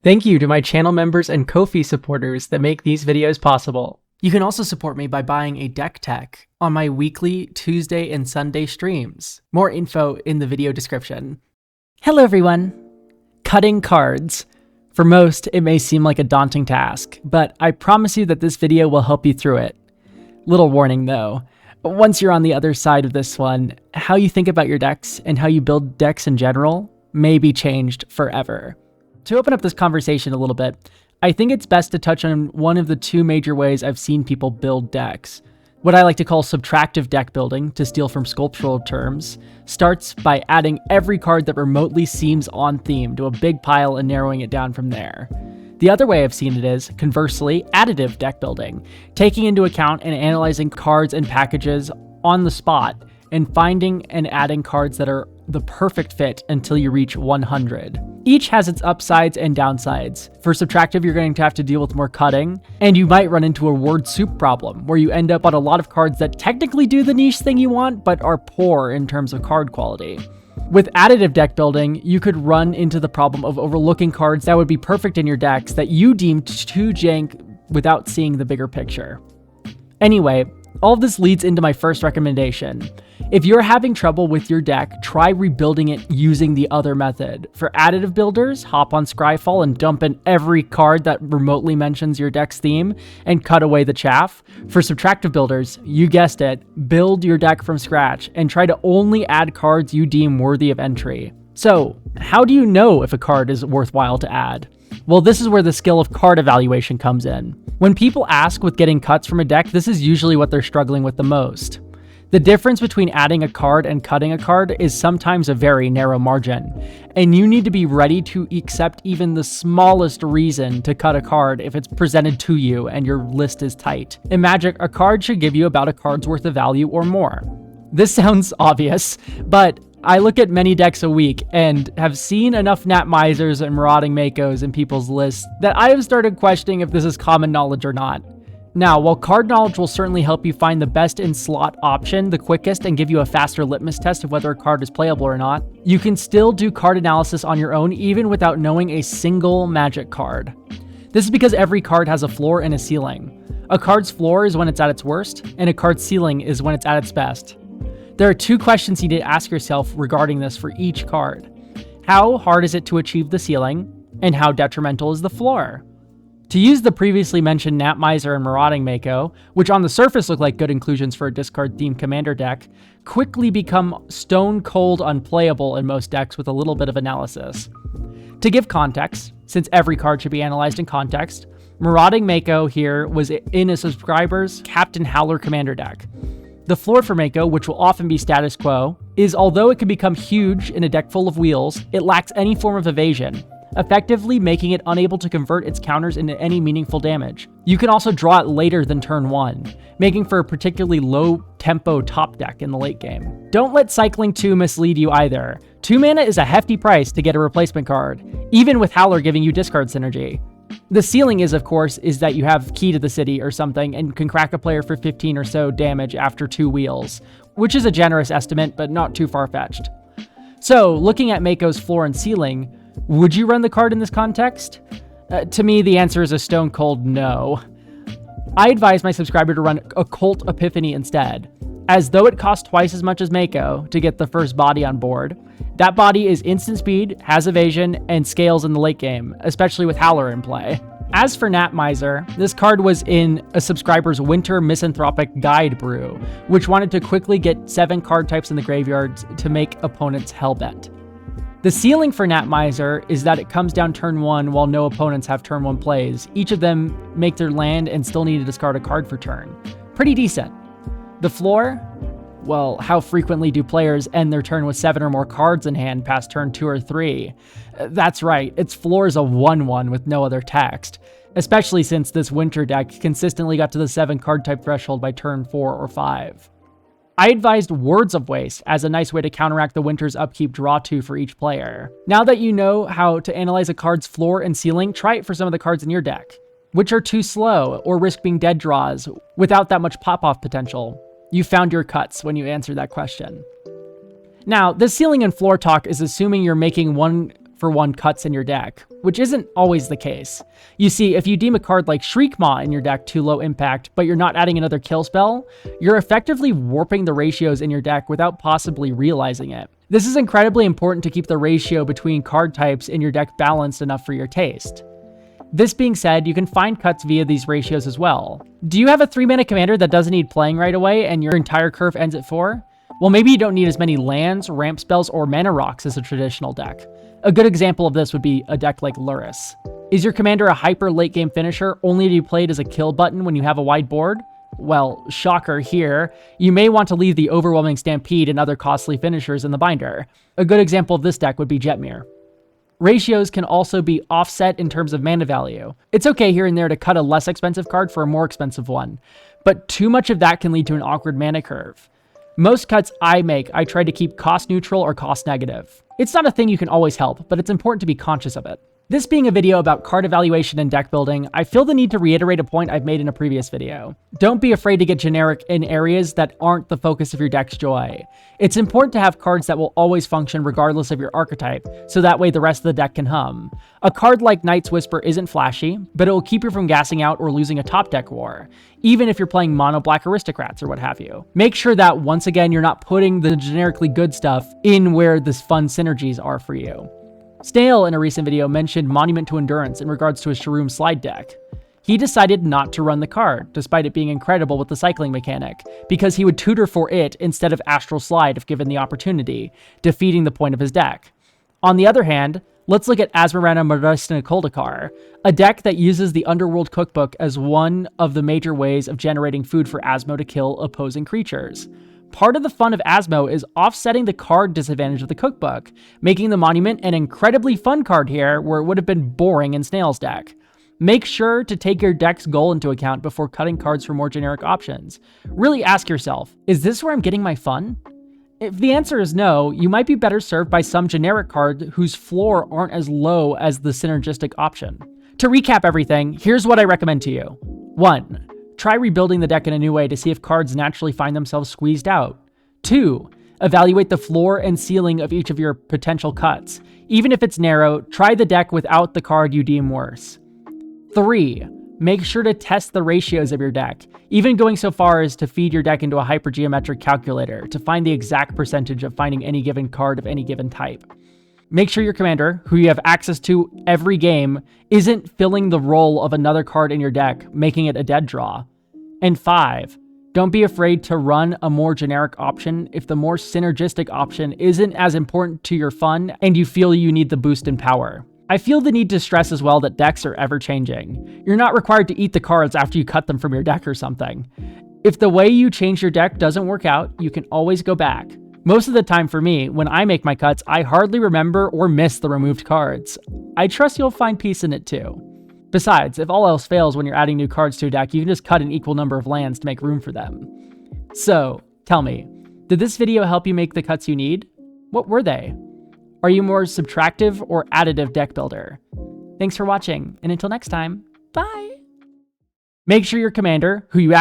Thank you to my channel members and Ko-fi supporters that make these videos possible. You can also support me by buying a deck tech on my weekly Tuesday and Sunday streams. More info in the video description. Hello everyone! Cutting cards. For most, it may seem like a daunting task, but I promise you that this video will help you through it. Little warning though, once you're on the other side of this one, how you think about your decks and how you build decks in general may be changed forever. To open up this conversation a little bit, I think it's best to touch on one of the two major ways I've seen people build decks. What I like to call subtractive deck building, to steal from sculptural terms, starts by adding every card that remotely seems on theme to a big pile and narrowing it down from there. The other way I've seen it is, conversely, additive deck building, taking into account and analyzing cards and packages on the spot, and finding and adding cards that are the perfect fit until you reach 100. Each has its upsides and downsides. For subtractive, you're going to have to deal with more cutting, and you might run into a word soup problem, where you end up on a lot of cards that technically do the niche thing you want, but are poor in terms of card quality. With additive deck building, you could run into the problem of overlooking cards that would be perfect in your decks that you deemed too jank without seeing the bigger picture. Anyway, all of this leads into my first recommendation. If you're having trouble with your deck, try rebuilding it using the other method. For additive builders, hop on Scryfall and dump in every card that remotely mentions your deck's theme and cut away the chaff. For subtractive builders, you guessed it, build your deck from scratch and try to only add cards you deem worthy of entry. So, how do you know if a card is worthwhile to add? Well, this is where the skill of card evaluation comes in. When people ask with getting cuts from a deck, this is usually what they're struggling with the most. The difference between adding a card and cutting a card is sometimes a very narrow margin, and you need to be ready to accept even the smallest reason to cut a card if it's presented to you and your list is tight. In Magic, a card should give you about a card's worth of value or more. This sounds obvious, but I look at many decks a week and have seen enough Nat Misers and Marauding Makos in people's lists that I have started questioning if this is common knowledge or not. Now, while card knowledge will certainly help you find the best in-slot option the quickest and give you a faster litmus test of whether a card is playable or not, you can still do card analysis on your own even without knowing a single Magic card. This is because every card has a floor and a ceiling. A card's floor is when it's at its worst, and a card's ceiling is when it's at its best. There are two questions you need to ask yourself regarding this for each card. How hard is it to achieve the ceiling, and how detrimental is the floor? To use the previously mentioned Nat Miser and Marauding Mako, which on the surface look like good inclusions for a discard-themed commander deck, quickly become stone-cold unplayable in most decks with a little bit of analysis. To give context, since every card should be analyzed in context, Marauding Mako here was in a subscriber's Captain Howler commander deck. The floor for Mako, which will often be status quo, is although it can become huge in a deck full of wheels, it lacks any form of evasion, effectively making it unable to convert its counters into any meaningful damage. You can also draw it later than turn 1, making for a particularly low-tempo top deck in the late game. Don't let Cycling 2 mislead you either. 2 mana is a hefty price to get a replacement card, even with Howler giving you discard synergy. The ceiling is, of course, is that you have Key to the City or something and can crack a player for 15 or so damage after 2 wheels, which is a generous estimate, but not too far-fetched. So, looking at Mako's floor and ceiling, would you run the card in this context? To me, the answer is a stone-cold no. I advise my subscriber to run Occult Epiphany instead, as though it costs twice as much as Mako to get the first body on board. That body is instant speed, has evasion, and scales in the late game, especially with Howler in play. As for Nat Miser, this card was in a subscriber's Winter Misanthropic Guide brew, which wanted to quickly get 7 card types in the graveyard to make opponents hellbent. The ceiling for Nat Miser is that it comes down turn 1 while no opponents have turn 1 plays. Each of them make their land and still need to discard a card for turn. Pretty decent. The floor? Well, how frequently do players end their turn with 7 or more cards in hand past turn 2 or 3? That's right, its floor is a 1/1 with no other text, especially since this winter deck consistently got to the 7 card type threshold by turn 4 or 5. I advised Words of Waste as a nice way to counteract the winter's upkeep draw 2 for each player. Now that you know how to analyze a card's floor and ceiling, try it for some of the cards in your deck, which are too slow or risk being dead draws without that much pop-off potential. You found your cuts when you answered that question. Now, this ceiling and floor talk is assuming you're making one for 1 cuts in your deck, which isn't always the case. You see, if you deem a card like Shriekmaw in your deck too low impact, but you're not adding another kill spell, you're effectively warping the ratios in your deck without possibly realizing it. This is incredibly important to keep the ratio between card types in your deck balanced enough for your taste. This being said, you can find cuts via these ratios as well. Do you have a 3-mana commander that doesn't need playing right away and your entire curve ends at 4? Well, maybe you don't need as many lands, ramp spells, or mana rocks as a traditional deck. A good example of this would be a deck like Lurrus. Is your commander a hyper late game finisher only to be played as a kill button when you have a wide board? Well, shocker here, you may want to leave the overwhelming Stampede and other costly finishers in the binder. A good example of this deck would be Jetmir. Ratios can also be offset in terms of mana value. It's okay here and there to cut a less expensive card for a more expensive one, but too much of that can lead to an awkward mana curve. Most cuts I make, I try to keep cost neutral or cost negative. It's not a thing you can always help, but it's important to be conscious of it. This being a video about card evaluation and deck building, I feel the need to reiterate a point I've made in a previous video. Don't be afraid to get generic in areas that aren't the focus of your deck's joy. It's important to have cards that will always function regardless of your archetype, so that way the rest of the deck can hum. A card like Night's Whisper isn't flashy, but it will keep you from gassing out or losing a top deck war, even if you're playing mono black aristocrats or what have you. Make sure that, once again, you're not putting the generically good stuff in where the fun synergies are for you. Snail in a recent video mentioned Monument to Endurance in regards to his Shroom slide deck. He decided not to run the card, despite it being incredible with the cycling mechanic, because he would tutor for it instead of Astral Slide if given the opportunity, defeating the point of his deck. On the other hand, let's look at Asmarana Modestina Koldakar, a deck that uses the Underworld Cookbook as one of the major ways of generating food for Asmo to kill opposing creatures. Part of the fun of Asmo is offsetting the card disadvantage of the cookbook, making the Monument an incredibly fun card here where it would have been boring in Snail's deck. Make sure to take your deck's goal into account before cutting cards for more generic options. Really ask yourself, is this where I'm getting my fun? If the answer is no, you might be better served by some generic card whose floor aren't as low as the synergistic option. To recap everything, here's what I recommend to you. 1. Try rebuilding the deck in a new way to see if cards naturally find themselves squeezed out. 2. Evaluate the floor and ceiling of each of your potential cuts. Even if it's narrow, try the deck without the card you deem worse. 3. Make sure to test the ratios of your deck, even going so far as to feed your deck into a hypergeometric calculator to find the exact percentage of finding any given card of any given type. Make sure your commander, who you have access to every game, isn't filling the role of another card in your deck, making it a dead draw. And 5, don't be afraid to run a more generic option if the more synergistic option isn't as important to your fun and you feel you need the boost in power. I feel the need to stress as well that decks are ever changing. You're not required to eat the cards after you cut them from your deck or something. If the way you change your deck doesn't work out, you can always go back. Most of the time for me, when I make my cuts, I hardly remember or miss the removed cards. I trust you'll find peace in it too. Besides, if all else fails when you're adding new cards to a deck, you can just cut an equal number of lands to make room for them. So, tell me, did this video help you make the cuts you need? What were they? Are you more subtractive or additive deck builder? Thanks for watching, and until next time, bye! Make sure your commander, who you